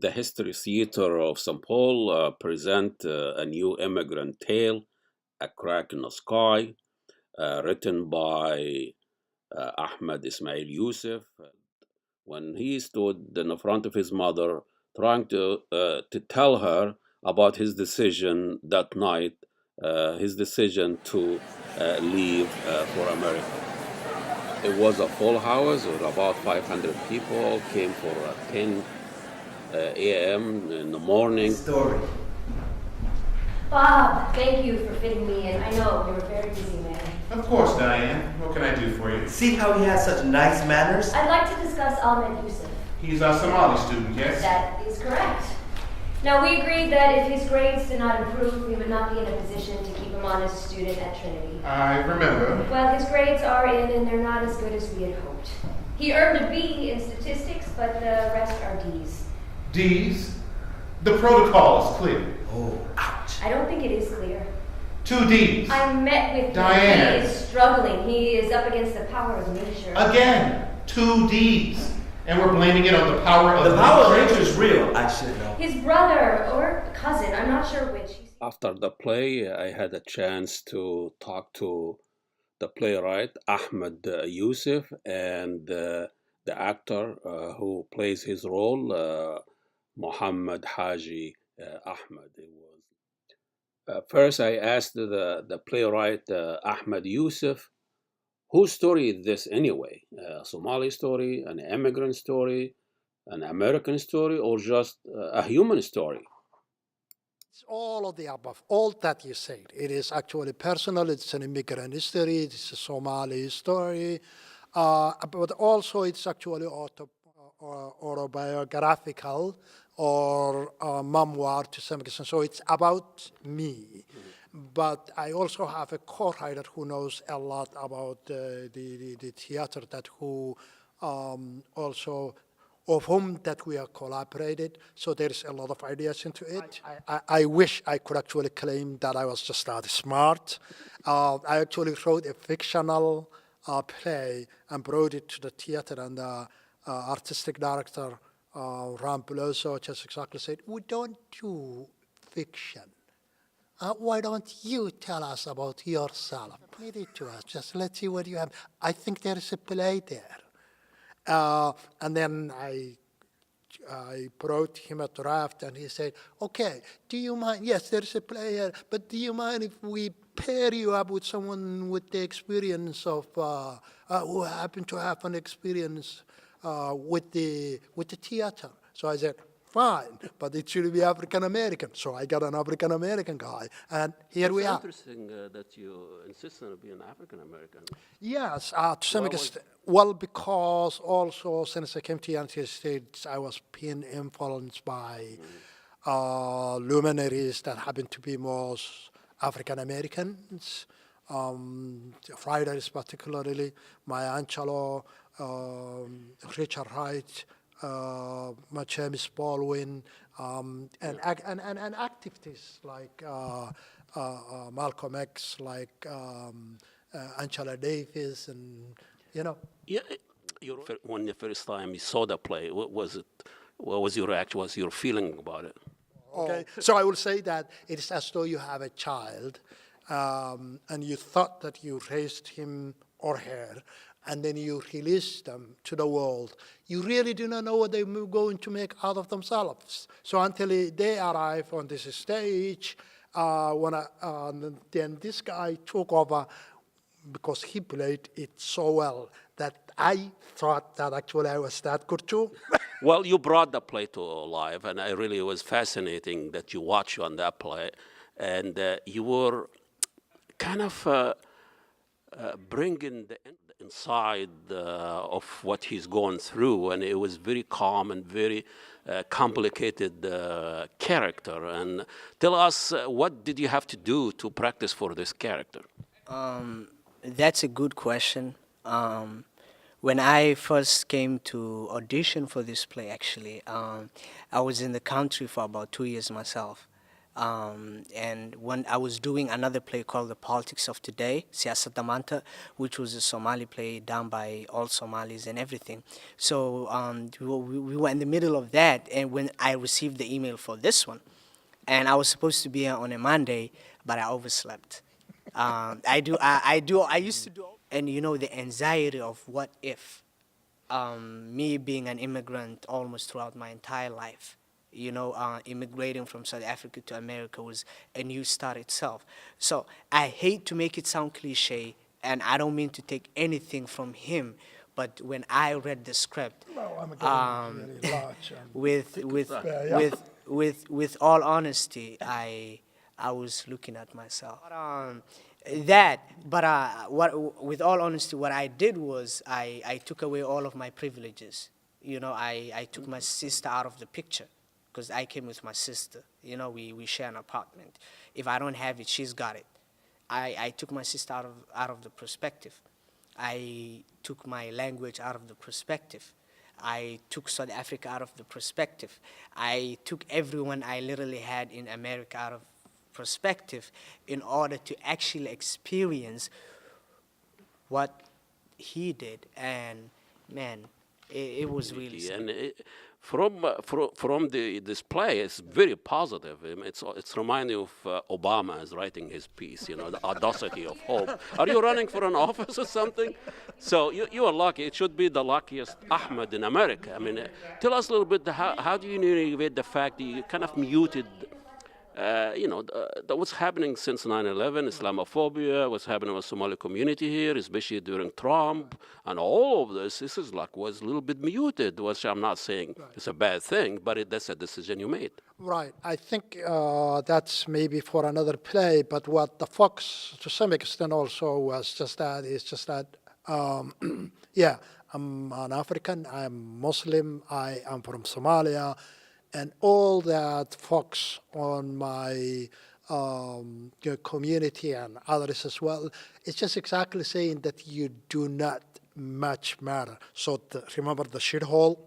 the History Theater of St. Paul present a new immigrant tale, A Crack in the Sky, written by Ahmed Ismail Yusuf. When he stood in the front of his mother, trying to tell her about his decision that night, his decision to leave for America. It was a full house with about 500 people came for 10 a.m. in the morning. Story. Bob, thank you for fitting me in. I know you're a very busy man. Of course, Diane. What can I do for you? See how he has such nice manners? I'd like to discuss Ahmed Yusuf. He's a Somali student, yes? That is correct. Now, we agreed that if his grades did not improve, we would not be in a position to keep him on as a student at Trinity. I remember. Well, his grades are in, and they're not as good as we had hoped. He earned a B in statistics, but the rest are Ds. D's? The protocol is clear. Oh, ouch. I don't think it is clear. 2 D's. I met with him. Diane. He is struggling. He is up against the power of nature. Again, 2 D's. And we're blaming it on the power of The power of nature is real. I should know. His brother or cousin, I'm not sure which. After the play, I had a chance to talk to the playwright Ahmed Yusuf and the actor who plays his role, Muhammad Hajji Ahmed. It was first I asked the playwright Ahmed Yusuf, whose story is this anyway? A Somali story, an immigrant story, an American story, or just a human story? It's all of the above, all that you said. It is actually personal, it's an immigrant history, it's a Somali story, but also it's actually autobiographical or memoir to some extent. So it's about me. But I also have a co-writer who knows a lot about the theater, that who also of whom that we are collaborated. So there's a lot of ideas into it. I wish I could actually claim that I was just that smart. I actually wrote a fictional play and brought it to the theater, and the artistic director, Ram Peloso, just exactly said, we don't do fiction. Why don't you tell us about yourself? Read it to us. Just let's see what you have. I think there is a play there. And then I brought him a draft, and he said, okay, do you mind? Yes, there is a play here, but do you mind if we pair you up with someone with the experience of, who happen to have an experience with the theater? So I said, fine, but it should be African-American. So I got an African-American guy, and here we are. It's interesting that you insist on being African-American. Yes, to some extent. Well, because also since I came to the United States, I was being influenced by luminaries that happen to be most African-Americans, writers particularly, Maya Angelou, Richard Wright, James Baldwin, and activists like Malcolm X, like Angela Davis, and Yeah, when the first time you saw the play, what was it? What was your reaction? What was your feeling about it? Okay, so I will say that it is as though you have a child, and you thought that you raised him or her, and then you release them to the world. You really do not know what they're going to make out of themselves. So until they arrive on this stage, then this guy took over, because he played it so well that I thought that actually I was that good too. Well, you brought the play to life, and it really was fascinating that you watched on that play, and you were kind of bringing the inside of what he's going through, and it was very calm and very complicated character. And tell us, what did you have to do to practice for this character? That's a good question. When I first came to audition for this play, actually, I was in the country for about 2 years myself. And when I was doing another play called The Politics of Today, Siyasat Damanta, which was a Somali play done by all Somalis and everything. So we were in the middle of that, and when I received the email for this one, and I was supposed to be here on a Monday, but I overslept. I used to do, and you know, the anxiety of what if, me being an immigrant almost throughout my entire life, you know, immigrating from South Africa to America was a new start itself. So I hate to make it sound cliche, and I don't mean to take anything from him, but when I read the script, Very large. with all honesty, I was looking at myself. With all honesty, what I did was I took away all of my privileges. You know, I took my sister out of the picture because I came with my sister. You know, we share an apartment. If I don't have it, she's got it. I took my sister out of the perspective. I took my language out of the perspective. I took South Africa out of the perspective. I took everyone I literally had in America out of perspective in order to actually experience what he did. And man, it was really And from the display, it's very positive. I mean, it's reminding of Obama as writing his piece. You know, the audacity of hope. Are you running for an office or something? So you are lucky. It should be the luckiest Ahmed in America. I mean, tell us a little bit. How do you navigate the fact that you kind of muted? What's happening since 9/11, Islamophobia, what's happening with Somali community here, especially during Trump, and all of this was a little bit muted, which I'm not saying it's a bad thing, but that's a decision you made. Right. I think that's maybe for another play, but what the Fox, to some extent also, was just that, yeah, I'm an African, I'm Muslim, I am from Somalia, and all that focus on my community and others as well, it's just exactly saying that you do not much matter. So remember the shithole?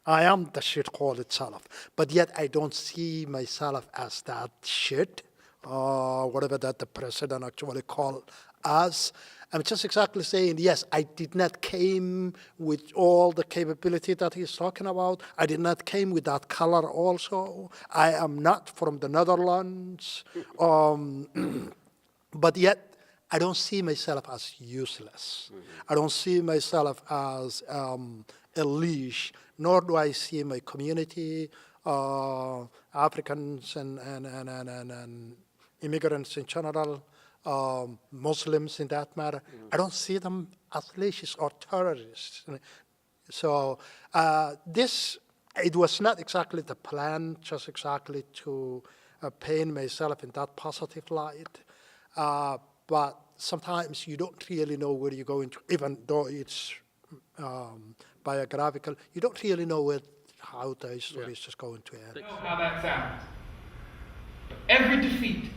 I am the shithole itself, but yet I don't see myself as that shit, whatever that the president actually called us. I'm just exactly saying, yes, I did not came with all the capability that he's talking about. I did not came with that color also. I am not from the Netherlands. But yet, I don't see myself as useless. I don't see myself as a leash, nor do I see my community, Africans and immigrants in general, Muslims in that matter. I don't see them as leashes or terrorists. So it was not exactly the plan, just exactly to paint myself in that positive light. But sometimes you don't really know where you're going to, even though it's biographical, you don't really know how the story is just going to end. You know how that sounds. But every defeat,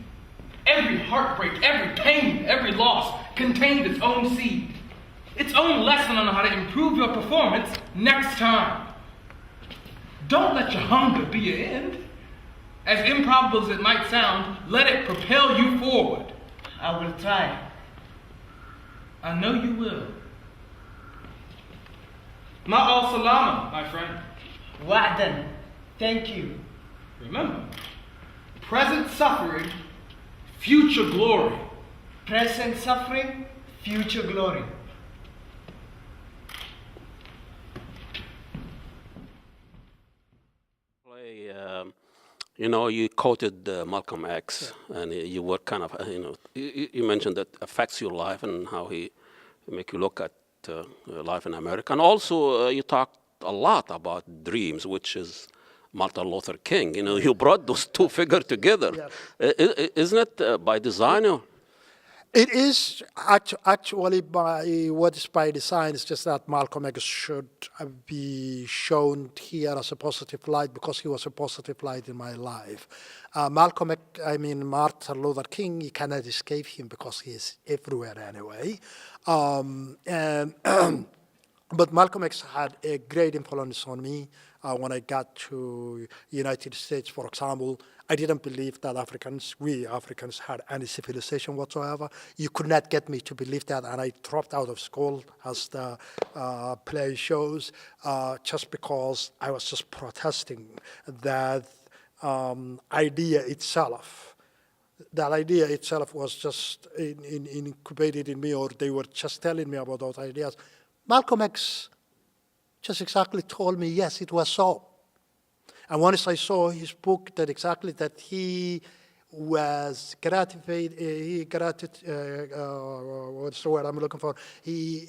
every heartbreak, every pain, every loss contained its own seed, its own lesson on how to improve your performance next time. Don't let your hunger be your end. As improbable as it might sound, let it propel you forward. I will try. I know you will. Ma'al salama, my friend. Wa'dan. Thank you. Remember, present suffering, future glory. Present suffering, future glory. You quoted Malcolm X, and you were kind of, you mentioned that affects your life and how he make you look at life in America. And also, you talked a lot about dreams, which is Martin Luther King. You brought those two figures together. Yes. Isn't it by design? Or? It is actually by design. It's just that Malcolm X should be shown here as a positive light because he was a positive light in my life. Martin Luther King, you cannot escape him because he is everywhere anyway. But Malcolm X had a great influence on me. When I got to United States, for example, I didn't believe that we Africans had any civilization whatsoever. You could not get me to believe that, and I dropped out of school, as the play shows, just because I was just protesting that idea itself. That idea itself was just incubated in me, or they were just telling me about those ideas. Malcolm X just exactly told me, yes, it was so. And once I saw his book, that he was gratified, what's the word I'm looking for? He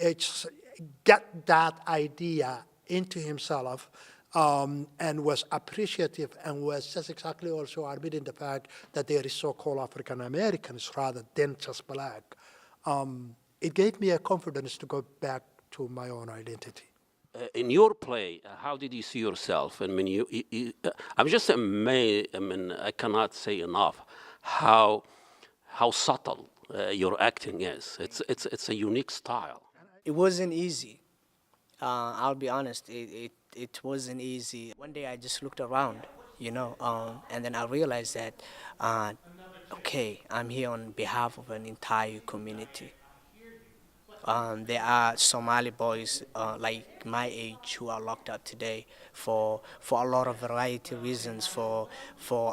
got that idea into himself, and was appreciative, and was just exactly also admitting the fact that there is so-called African Americans rather than just black. It gave me a confidence to go back to my own identity. In your play, how did you see yourself? I mean, I'm just amazed. I mean, I cannot say enough how subtle your acting is. It's a unique style. It wasn't easy. I'll be honest, it wasn't easy. One day I just looked around, and then I realized that, okay, I'm here on behalf of an entire community. There are Somali boys like my age who are locked up today for a lot of variety of reasons, for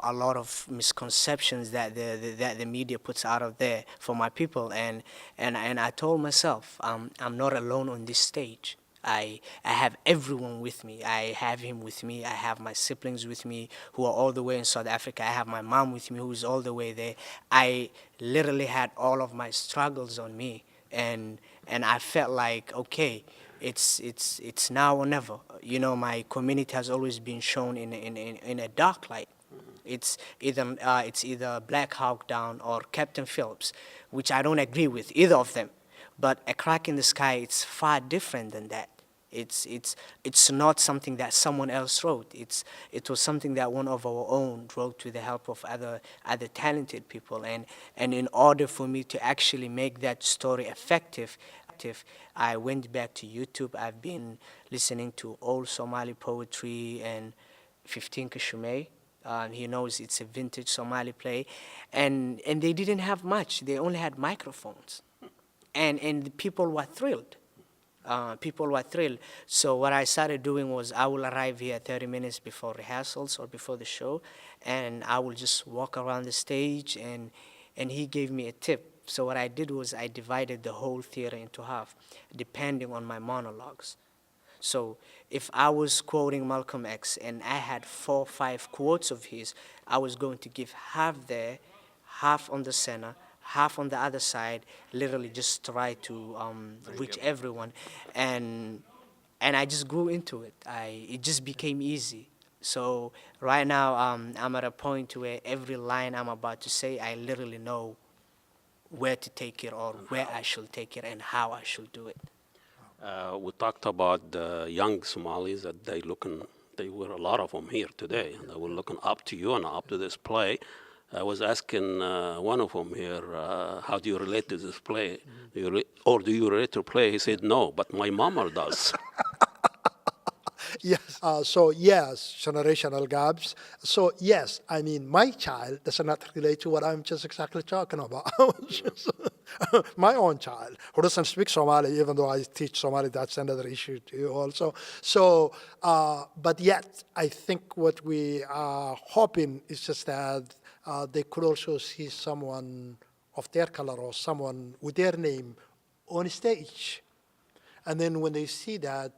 a lot of misconceptions that the media puts out of there for my people, and I told myself, I'm not alone on this stage. I have everyone with me. I have him with me. I have my siblings with me who are all the way in South Africa. I have my mom with me who's all the way there. I literally had all of my struggles on me. And I felt like, okay, it's now or never. My community has always been shown in a dark light. It's either Black Hawk Down or Captain Phillips, which I don't agree with either of them. But A Crack in the Sky, it's far different than that. It's not something that someone else wrote. It was something that one of our own wrote with the help of other talented people. And in order for me to actually make that story effective, I went back to YouTube. I've been listening to old Somali poetry and 15 Kishume. He knows it's a vintage Somali play. And they didn't have much. They only had microphones. And the people were thrilled. So what I started doing was I will arrive here 30 minutes before rehearsals or before the show, and I will just walk around the stage, and he gave me a tip. So what I did was I divided the whole theater into half, depending on my monologues. So if I was quoting Malcolm X and I had 4 or 5 quotes of his, I was going to give half there, half on the center, half on the other side, literally just try to reach everyone. And I just grew into it. It just became easy. So right now, I'm at a point where every line I'm about to say, I literally know where to take it or where I should take it and how I should do it. We talked about the young Somalis that they were a lot of them here today, and they were looking up to you and up to this play. I was asking one of them here, how do you relate to this play? Do you relate to play? He said, no, but my mama does. Yes. So yes, generational gaps. So yes, I mean, my child does not relate to what I'm just exactly talking about. My own child, who doesn't speak Somali, even though I teach Somali, that's another issue too also. So, but yet, I think what we are hoping is just that they could also see someone of their color or someone with their name on stage. And then when they see that,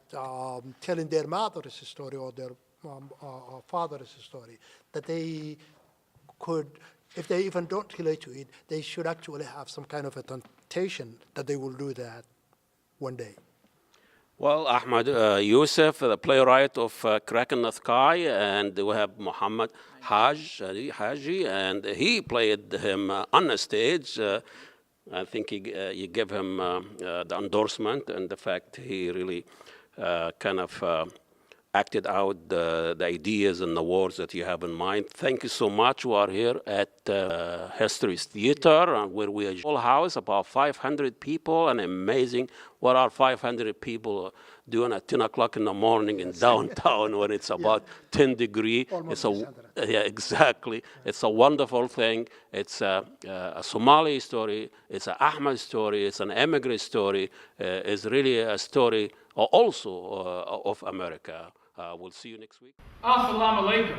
telling their mother's story or their father's story, that they could, if they even don't relate to it, they should actually have some kind of a temptation that they will do that one day. Well, Ahmed Yusuf, the playwright of Crack in the Sky, and we have Muhammad Hajji, and he played him on the stage. I think you give him the endorsement and the fact he really kind of acted out the ideas and the words that you have in mind. Thank you so much. We are here at History's Theater, where we are a full house, about 500 people, and amazing. What are 500 people doing at 10 o'clock in the morning in downtown when it's about 10 degrees? Almost Yeah, exactly. It's a wonderful thing. It's a Somali story. It's an Ahmed story. It's an immigrant story. It's really a story also of America. We'll see you next week. Assalamu alaikum.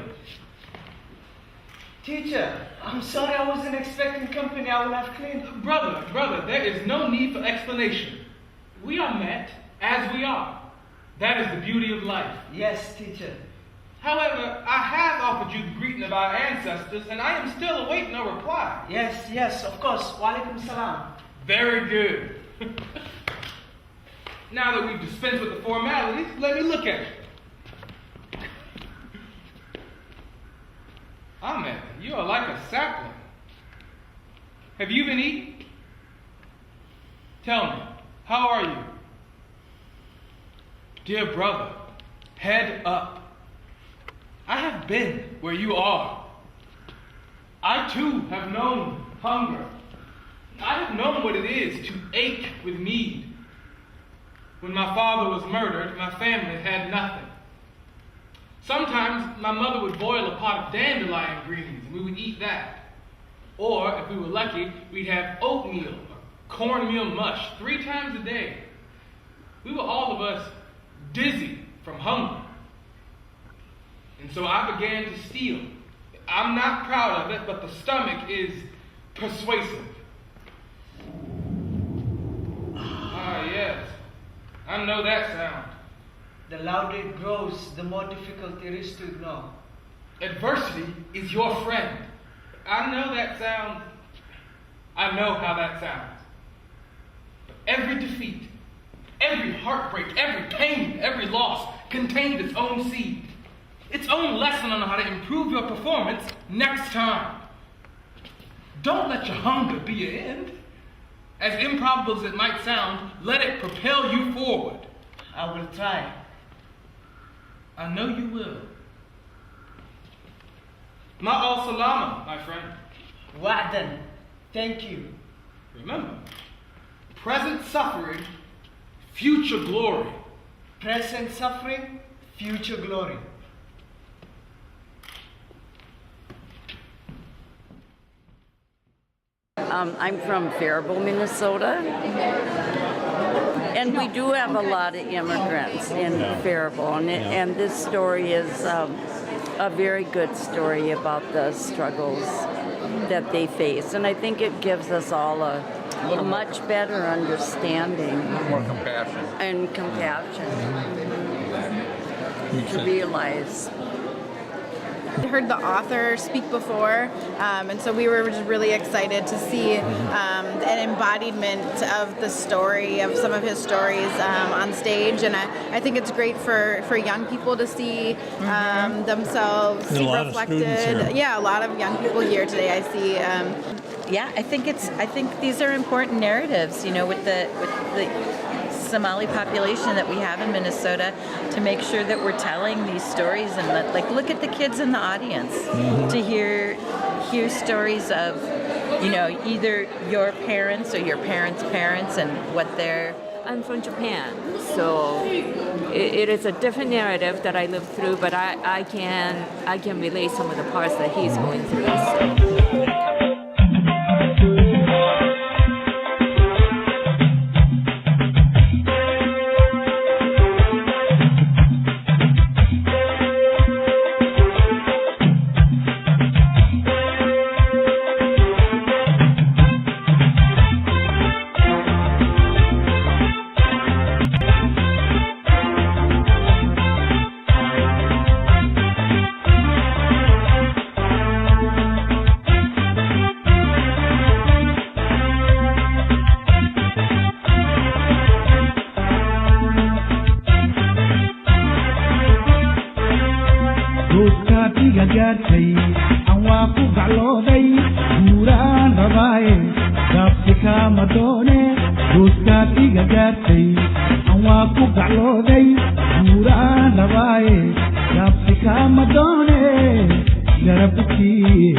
Teacher, I'm sorry I wasn't expecting company. I would have cleaned. Brother, there is no need for explanation. We are met as we are. That is the beauty of life. Yes, teacher. However, I have offered you the greeting of our ancestors, and I am still awaiting a reply. Yes, of course. Wa alaikum salam. Very good. Now that we've dispensed with the formalities, let me look at it. Ahmed, you are like a sapling. Have you been eating? Tell me, how are you? Dear brother, head up. I have been where you are. I too have known hunger. I have known what it is to ache with need. When my father was murdered, my family had nothing. Sometimes my mother would boil a pot of dandelion greens and we would eat that. Or, if we were lucky, we'd have oatmeal or cornmeal mush 3 times a day. We were all of us dizzy from hunger. And so I began to steal. I'm not proud of it, but the stomach is persuasive. Ah, yes. I know that sound. The louder it grows, the more difficult it is to ignore. Adversity is your friend. I know that sound. I know how that sounds. But every defeat, every heartbreak, every pain, every loss contained its own seed, its own lesson on how to improve your performance next time. Don't let your hunger be your end. As improbable as it might sound, let it propel you forward. I will try. I know you will. Ma'al salama, my friend. Wa'dan. Thank you. Remember, present suffering, future glory. Present suffering, future glory. I'm from Faribault, Minnesota, and we do have a lot of immigrants in Faribault, and this story is a very good story about the struggles that they face, and I think it gives us all a much better understanding, more compassion, and compassion to realize. I heard the author speak before, and so we were just really excited to see an embodiment of the story, of some of his stories on stage, and I think it's great for young people to see themselves reflected. Yeah, a lot of young people here today I see. Yeah, I think these are important narratives, you know, with the Somali population that we have in Minnesota, to make sure that we're telling these stories and look at the kids in the audience, to hear stories of, you know, either your parents or your parents' parents and what they're. I'm from Japan, so it is a different narrative that I lived through, but I can relate some of the parts that he's going through. So. gaabtika madone duuskaad iga gaartay aan waa ku gaclooday guuraan rabaaye gaabtika madone garabkii